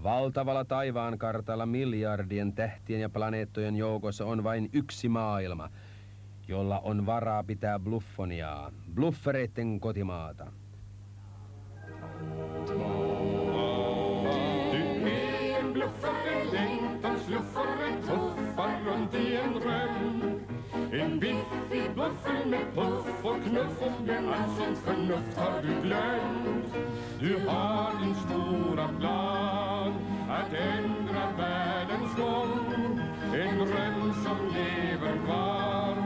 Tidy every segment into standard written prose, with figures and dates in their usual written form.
Valtavalla taivaankartalla miljardien tähtien ja planeettojen joukossa on vain yksi maailma, jolla on varaa pitää Bluffoniaa, bluffereitten kotimaata. En biffig buffel med puff och knuff, allt sånt förnuft har du glömt. Du har din stora plan att ändra världens gång. En dröm som lever kvar,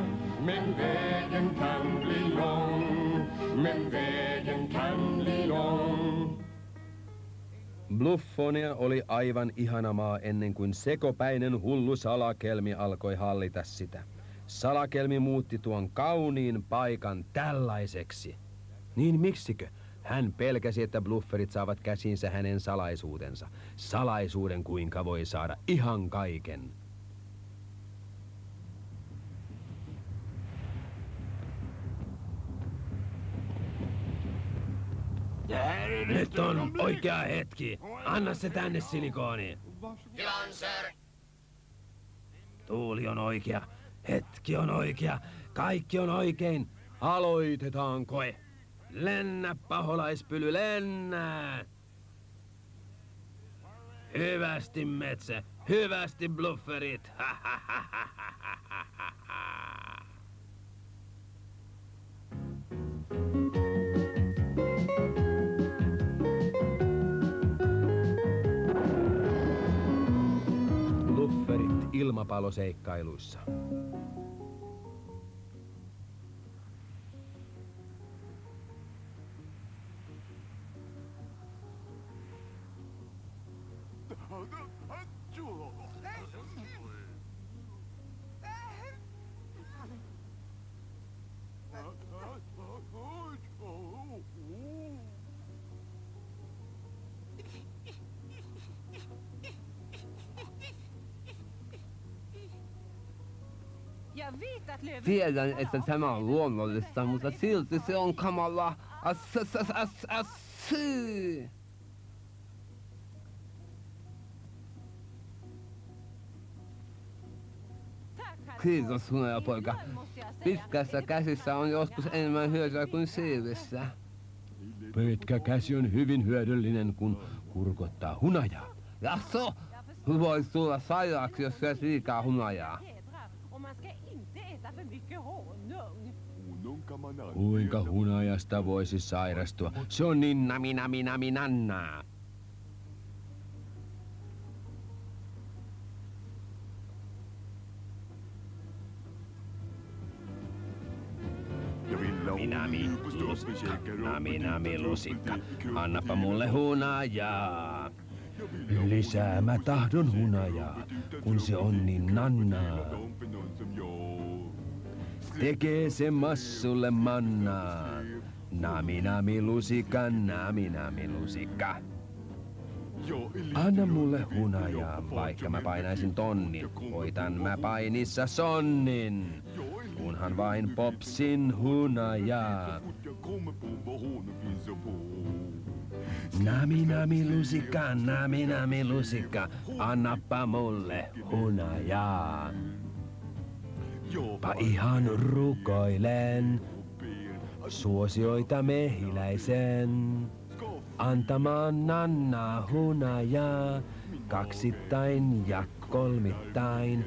men vägen kan bli lång. Men vägen kan bli lång. Bluffonia oli aivan ihana maa ennen kuin sekopäinen hullu salakelmi alkoi hallita sitä. Salakelmi muutti tuon kauniin paikan tällaiseksi. Niin miksikö? Hän pelkäsi, että blufferit saavat käsinsä hänen salaisuutensa. Salaisuuden, kuinka voi saada ihan kaiken. Nyt on oikea hetki. Anna se tänne, silikooni. Tilan, sir. Tuuli on oikea. Hetki on oikea. Kaikki on oikein. Aloitetaan koe. Lennä, paholaispyly, lennä! Hyvästi, metsä. Hyvästi, blufferit. Blufferit ilmapalloseikkailuissa. Tiedän, että tämä on luonnollista, mutta silti se on kamalaa. Kiitos, hunajapoika. Pitkässä käsissä on joskus enemmän hyötyä kuin siivissä. Pitkä käsi on hyvin hyödyllinen, kun kurkottaa hunajaa. Jaså? Voisi tulla sairaaksi, jos syöt liikaa hunajaa. Kuinka hunajasta voisi sairastua? Se on niin nami-nami-nami-nannaa. Nami-nami-lusikka, nami-nami-lusikka. Annapa mulle hunajaa. Lisää mä tahdon hunajaa, kun se on niin nannaa. Tekee se massulle mannaa. Nami-nami-lusikka, nami-nami-lusikka. Anna mulle hunajaa, vaikka mä painaisin tonnin. Voitan mä painissa sonnin. Kunhan vain popsin hunajaa. Nami-nami-lusikka, nami-nami-lusikka. Annappa mulle hunajaa. Pa ihan rukoilen suosioita mehiläisen antamaan nannaa hunajaa kaksittain ja kolmittain.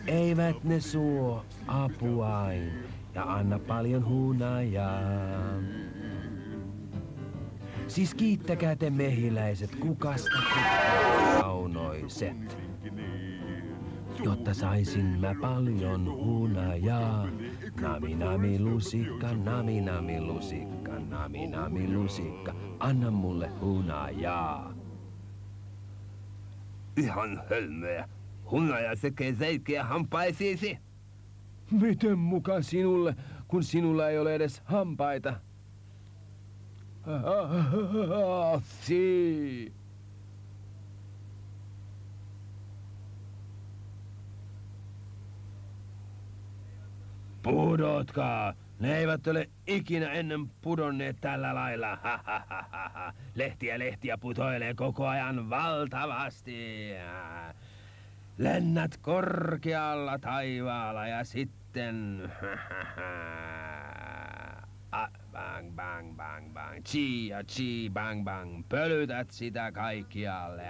Eivät ne suo apuain ja anna paljon hunajaa. Siis kiittäkää te mehiläiset kukasta kaunoiset, jotta saisin mä paljon hunajaa. Nami-nami-lusikka, nami-nami-lusikka, nami-nami-lusikka. Anna mulle hunajaa. Ihan hölmöä. Hunaja tekee seikkejä hampaisiisi. Miten muka sinulle, kun sinulla ei ole edes hampaita? Si. Pudotkaa! Ne eivät ole ikinä ennen pudonneet tällä lailla. Lehtiä putoilee koko ajan valtavasti. Lennät korkealla taivaalla ja sitten... Bang, bang, bang, bang. Chi ja chi, bang, bang. Pölytät sitä kaikkialle.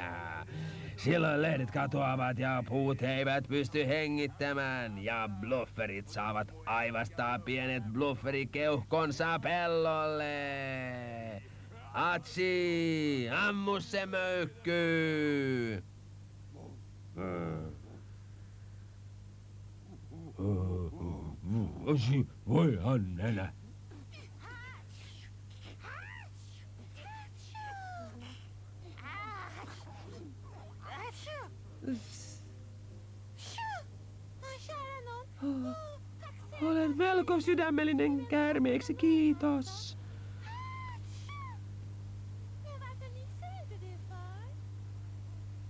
Silloin lehdet katoavat ja puut eivät pysty hengittämään. Ja blufferit saavat aivastaa pienet blufferikeuhkonsa pellolle. Atsi, ammu se möykky. Voi Hannela. Olen melko sydämellinen käärmeeksi, kiitos.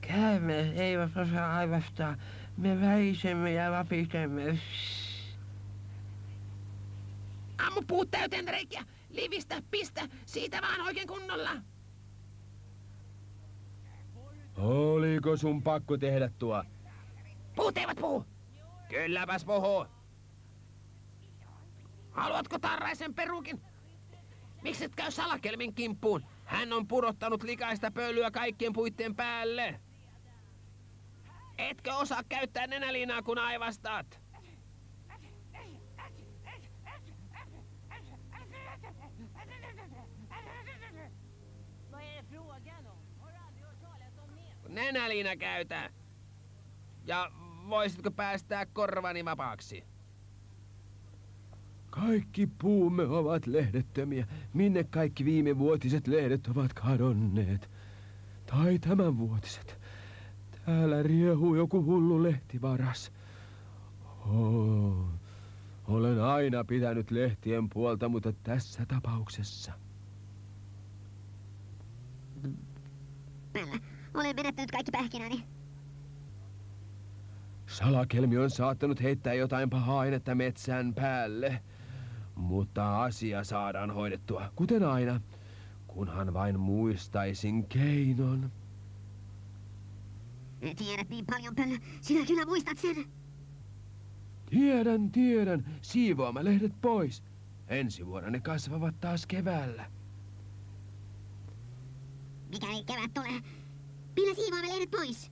Käärmeet eivät osaa aivastaa. Me väisemme ja vapisemme. Ammu puut täyteen reikiä. Livistä, pistä. Siitä vaan oikein kunnolla. Oliko sun pakko tehdä tuo? Puut eivät puhu. Kylläpäs puhuu. Haluatko tarraisen perukin? Miksi et käy Salakelmin kimppuun? Hän on pudottanut likaista pölyä kaikkien puitten päälle. Etkö osaa käyttää nenäliinaa, kun aivastat? Nenäliina käytä. Ja voisitko päästää korvani vapaaksi? Kaikki puumme ovat lehdettömiä. Minne kaikki viimevuotiset lehdet ovat kadonneet? Tai tämänvuotiset? Täällä riehuu joku hullu lehtivaras. Olen aina pitänyt lehtien puolta, mutta tässä tapauksessa. Pöllä, olen menettänyt kaikki pähkinäni. Salakelmi on saattanut heittää jotain pahaa ainetta metsän päälle. Mutta asia saadaan hoidettua, kuten aina, kunhan vain muistaisin keinon. Tiedät niin paljon, Pöllä. Sinä kyllä muistat sen. Tiedän. Siivoamme lehdet pois. Ensi vuonna ne kasvavat taas keväällä. Mikäli kevät tulee, millä siivoamme lehdet pois?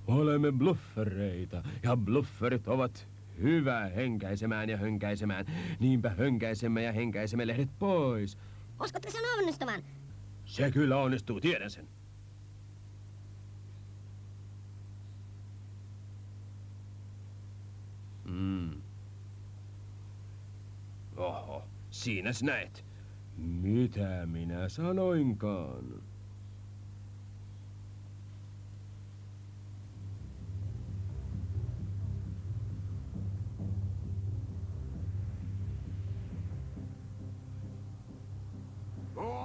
Olemme bluffereita, ja blufferit ovat hyvä henkäisemään ja hönkäisemään. Niinpä hönkäisemme ja henkäisemme lehdet pois. Uskotko sen onnistuvan? Se kyllä onnistuu, tiedän sen. Oho, siinäs näet. Mitä minä sanoinkaan?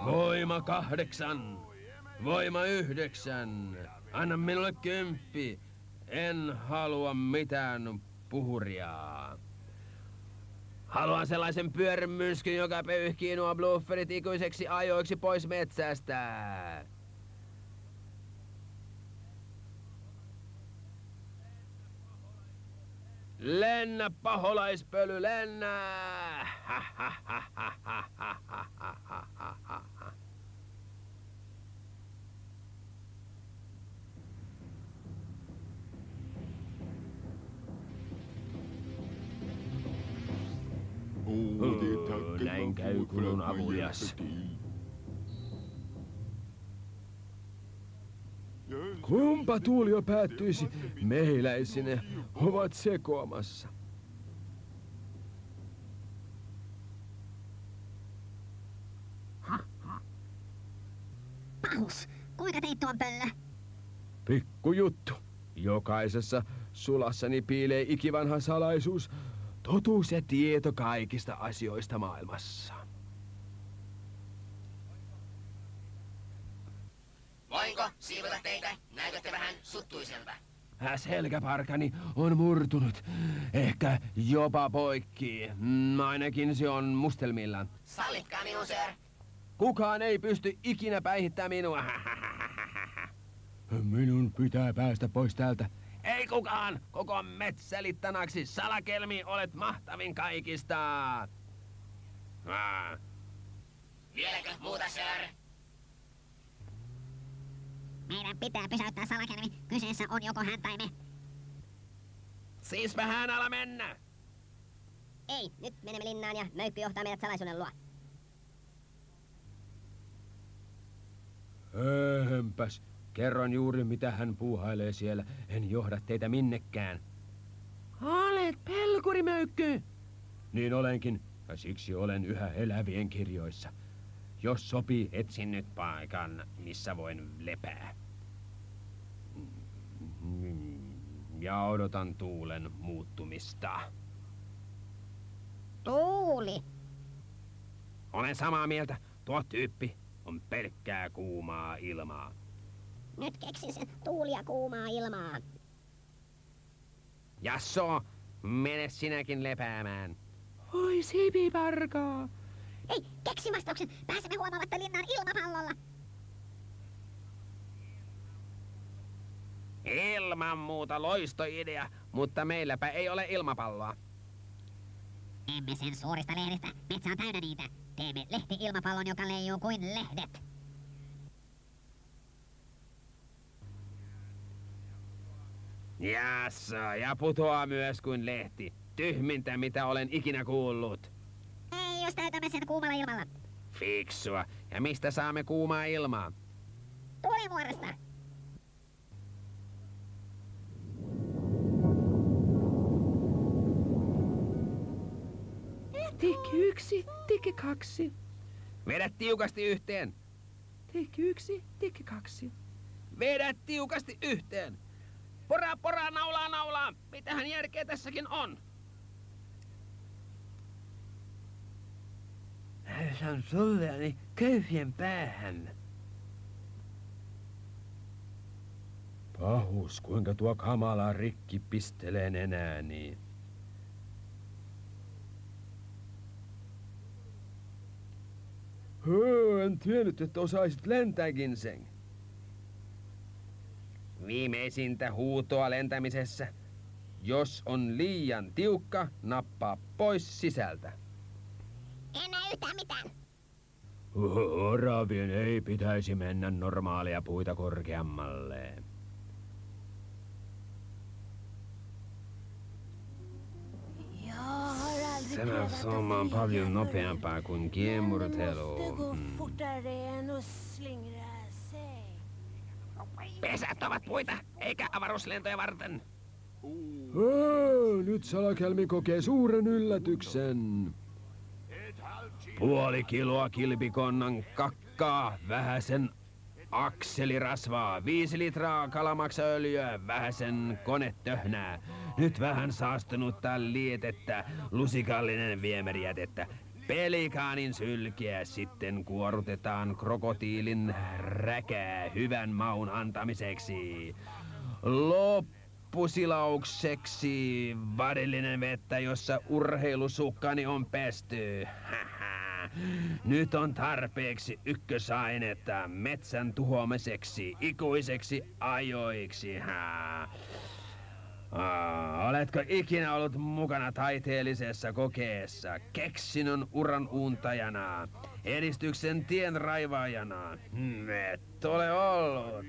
Voima 8. Voima 9. Anna minulle 10. En halua mitään puhuria. Haluan sellaisen pyörrymyrskyn, joka pöyhkii nuo blufferit ikuiseksi ajoiksi pois metsästä. Lennä, paholaispöly, lennä! Näin käy, kun on avulias. Kumpa tuulio päättyisi, mehiläisine ovat sekoamassa. Pahus, kuinka teit tuon, Pöllä? Pikkujuttu. Jokaisessa sulassani piilee ikivanha salaisuus. Totuus ja tieto kaikista asioista maailmassa. Voinko siivota teitä? Näytätte vähän suttuiselta. Selkäparkani on murtunut. Ehkä jopa poikki. Ainakin se on mustelmillaan. Sallitkaa minun, sir. Kukaan ei pysty ikinä päihittämään minua. Minun pitää päästä pois täältä. Ei kukaan! Koko metsälittanaksi salakelmi olet mahtavin kaikista! Vieläkö muuta, sir? Meidän pitää pysäyttää salakelmi. Kyseessä on joko hän tai me. Siis vähän ala mennä! Ei, nyt menemme linnaan ja Möykky johtaa meidät salaisuuden luo. Hömpäs. Kerron juuri mitä hän puuhailee siellä. En johda teitä minnekään. Olet pelkurimöykky! Niin olenkin, ja siksi olen yhä elävien kirjoissa. Jos sopii, etsin nyt paikan, missä voin lepää. Ja odotan tuulen muuttumista. Tuuli. Olen samaa mieltä. Tuo tyyppi on pelkkää kuumaa ilmaa. Nyt keksin sen tuulia kuumaa ilmaa. Jasso, mene sinäkin lepäämään. Oi sipiparkaa. Ei, keksi vastauksen. Pääsemme huomaamatta linnaan ilmapallolla. Ilman muuta loistoidea, mutta meilläpä ei ole ilmapalloa. Emme sen suurista lehdistä. Metsä on täynnä niitä. Teemme lehti-ilmapallon, joka leijuu kuin lehdet. Jasso, ja putoaa myös kuin lehti. Tyhmintä, mitä olen ikinä kuullut. Ei, jos täytämme sen kuumalla ilmalla. Fiksua. Ja mistä saamme kuumaa ilmaa? Tuulivuoresta. Tikki 1, tikki 2. Vedä tiukasti yhteen. Tikki 1, tikki 2. Vedä tiukasti yhteen. Pora, pora, naulaa, naulaa. Mitähän järkeä tässäkin on? Se on sulleani köyhien päähän. Pahus, kuinka tuo kamala rikki pistelee nenääni. En tiennyt, että osaisit lentääkin sen. Viimeisintä huutoa lentämisessä. Jos on liian tiukka, nappaa pois sisältä. En näe yhtään mitään. Oravien ei pitäisi mennä normaalia puita korkeammalle. Sen on saamaan paljon nopeampaa kuin kiemurtelu. Pesät ovat puita, eikä avaruuslentoja varten. Nyt salakelmi kokee suuren yllätyksen. Puoli kiloa kilpikonnan kakkaa, vähäsen akselirasvaa, 5 litraa kalamaksaöljyä, vähäsen konetöhnää, nyt vähän saastunutta lietettä, lusikallinen viemärijätettä, pelikaanin sylkeä, sitten kuorutetaan krokotiilin räkää hyvän maun antamiseksi. Loppusilaukseksi vadillinen vettä, jossa urheilusukkani on pesty. Nyt on tarpeeksi ykkösainetta metsän tuhoamiseksi ikuiseksi ajoiksi. Oletko ikinä ollut mukana taiteellisessa kokeessa, keksinnön uran uuntajana, edistyksen tien raivaajana? Et ole ollut.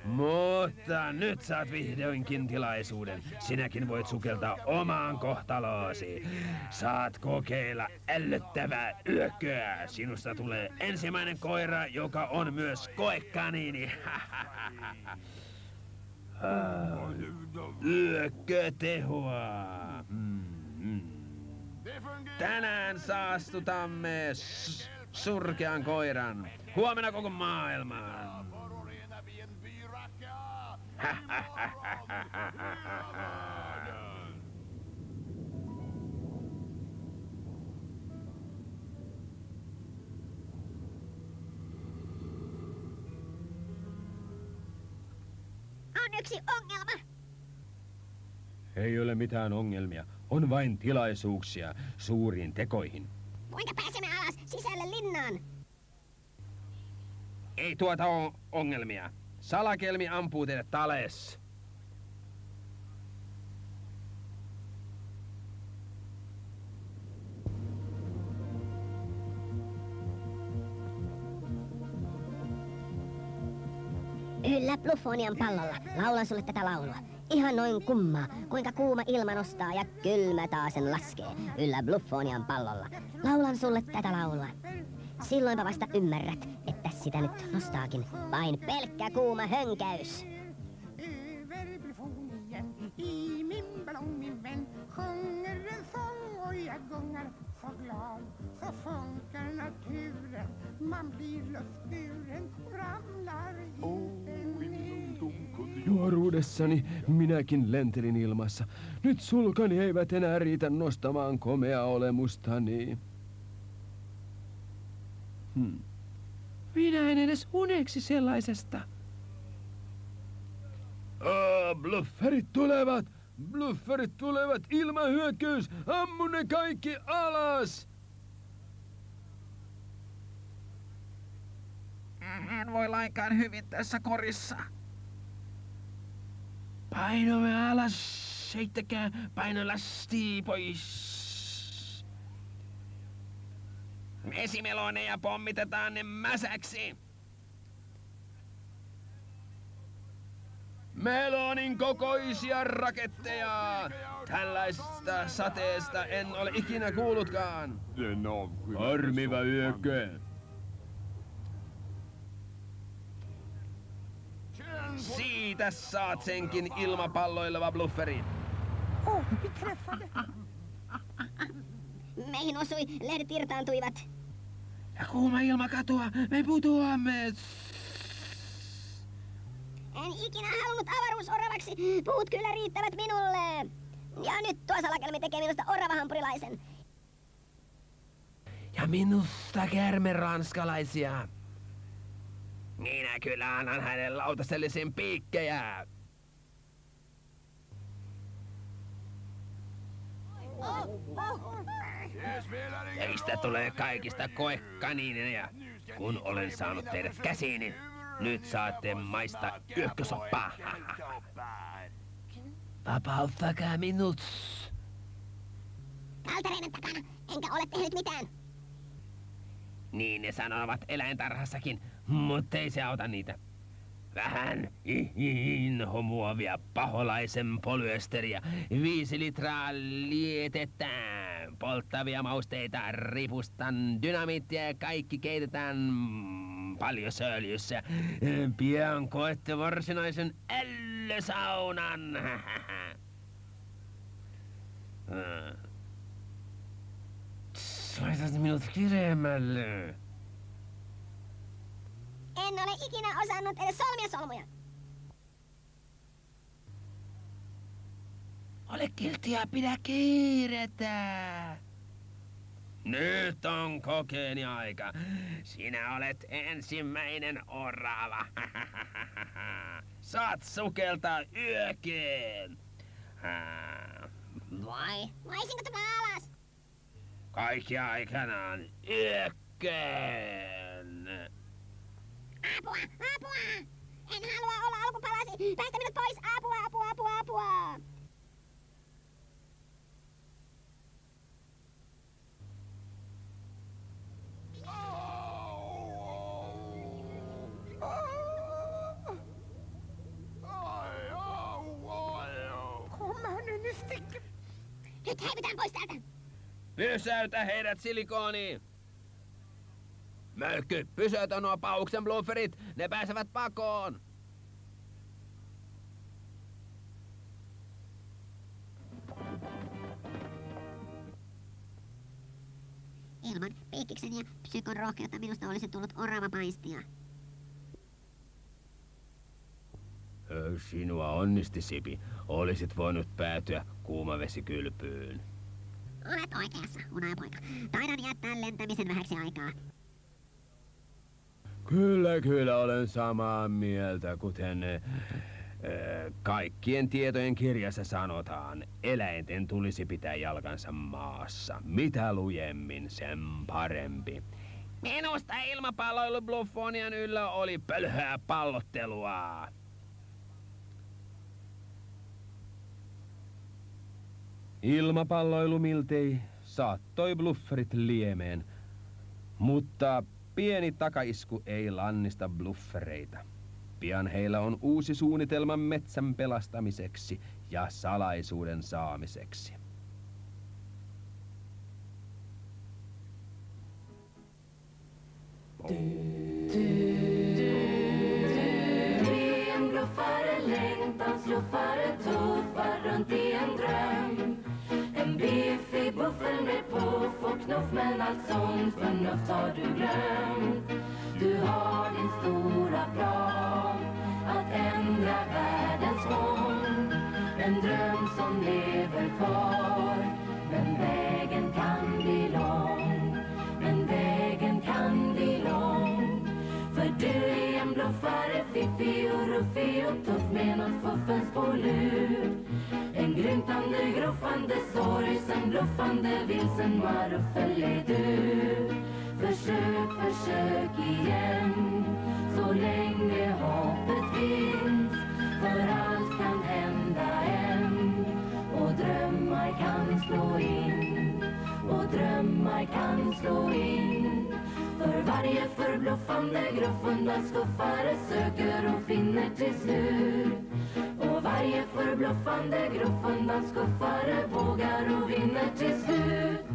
Mutta nyt saat vihdoinkin tilaisuuden. Sinäkin voit sukeltaa omaan kohtaloosi. Saat kokeilla ällöttävää yököä. Sinusta tulee ensimmäinen koira, joka on myös koekaniini. Yökötehoa. Tänään saastutamme surkean koiran. Huomenna koko maailman. On yksi ongelma. Ei ole mitään ongelmia. On vain tilaisuuksia suuriin tekoihin. Kuinka pääsemme alas sisälle linnaan? Ei tuota ole ongelmia. Salakelmi ampuu teidät alas. Yllä Bluffonian pallolla. Laulan sulle tätä laulua. Ihan noin kummaa, kuinka kuuma ilma nostaa ja kylmä taasen laskee. Yllä Bluffonian pallolla. Laulan sulle tätä laulua. Silloinpa vasta ymmärrät, että sitä nyt nostaakin vain pelkkä kuuma hönkäys. Över Blufonien i min ballong min vän sjunger en sång och jag gungar så glad. Så funkar naturen, man blir luftburen och ramlar Nuoruudessani minäkin lentelin ilmassa. Nyt sulkani eivät enää riitä nostamaan komeaa olemustani. Minä en edes uneksi sellaisesta. Blufferit tulevat! Blufferit tulevat! Ilmahyökkäys! Ammu ne kaikki alas! En voi lainkaan hyvin tässä korissa. Painomme alas! Heittäkää paino lasti pois! Vesimeloneja pommitetaan ne mäsäksi. Melonin kokoisia raketteja! Tällaista sateesta en ole ikinä kuullutkaan. Harmiva yökö. Siitä saat senkin ilmapalloileva blufferi. vi träffade. Meihin osui, lehdet irtaantuivat. Ja kuuma ilma katoaa, me putoamme. En ikinä halunnut avaruusoravaksi. Puut kyllä riittävät minulle. Ja nyt tuo salakelmi tekee minusta oravahampurilaisen. Ja minusta käärmeranskalaisia. Minä kyllä annan hänelle lautasellisen piikkejä. Teistä tulee kaikista koekaniineja. Kun olen saanut teidät käsiini, nyt saatte maista yökkösoppaa. Vapauttakaa minut. Kaltereiden takana, enkä ole tehnyt mitään. Niin ne sanovat eläintarhassakin, mutta ei se auta niitä. Vähän inhomuovia, paholaisen polyesteriä, 5 litraa lietettä, polttavia mausteita, ripustan dynamiittia ja kaikki keitetään paljosöljyssä. Pian koette varsinaisen ällösaunan. Laitat minut kireemmälle. En ole ikinä osannut edes solmia solmuja. Ole kiltti ja pidä kiirettä. Nyt on kokeeni aika. Sinä olet ensimmäinen orava. Saat sukeltaa yökeen. Voisinko tulla alas? Kaikki aikanaan yökeen. Apua! Apua! En halua olla alkupalasi! Päästä minut pois! Apua! Apua! Apua! Apua! Nyt häivytään pois täältä! Pysäytä heidät silikooniin! Möykky, pysäytä nuo pahuksen blufferit! Ne pääsevät pakoon! Ilman piikkiksen ja psykon rohkeutta minusta olisi tullut orava paistia. Sinua onnisti, Sipi. Olisit voinut päätyä kuumavesikylpyyn. Olet oikeassa, unapoika. Taidan jättää lentämisen vähäksi aikaa. Kyllä olen samaa mieltä, kuten Kaikkien tietojen kirjassa sanotaan, eläinten tulisi pitää jalkansa maassa. Mitä lujemmin, sen parempi. Minusta ilmapalloilu Bluffonian yllä oli pölhää pallottelua. Ilmapalloilu miltei saattoi blufferit liemeen, mutta pieni takaisku ei lannista bluffereita. Pian heillä on uusi suunnitelma metsän pelastamiseksi ja salaisuuden saamiseksi. En bluffare längtans luffare tuffar runt i en dröm. En biffig buffel med puff och knuff, men allt sånt förnuft har du glömt. Du har din stora plan att ändra världens gång. En dröm som lever kvar, men vägen kan bli lång. Men vägen kan bli lång. För du är en bluffare, fiffig och ruffig och tuff med något fuffens på lur. En grymtande, gruffande, sorgsen, bluffande, vilsen maruffel är du. Försök igen, så länge hoppet finns. För allt kan hända än, och drömmar kan slå in. Och drömmar kan slå in. För varje förbluffande, gruffunda skuffare söker och finner till slut. Och varje förbluffande, gruffunda skuffare vågar och vinner till slut.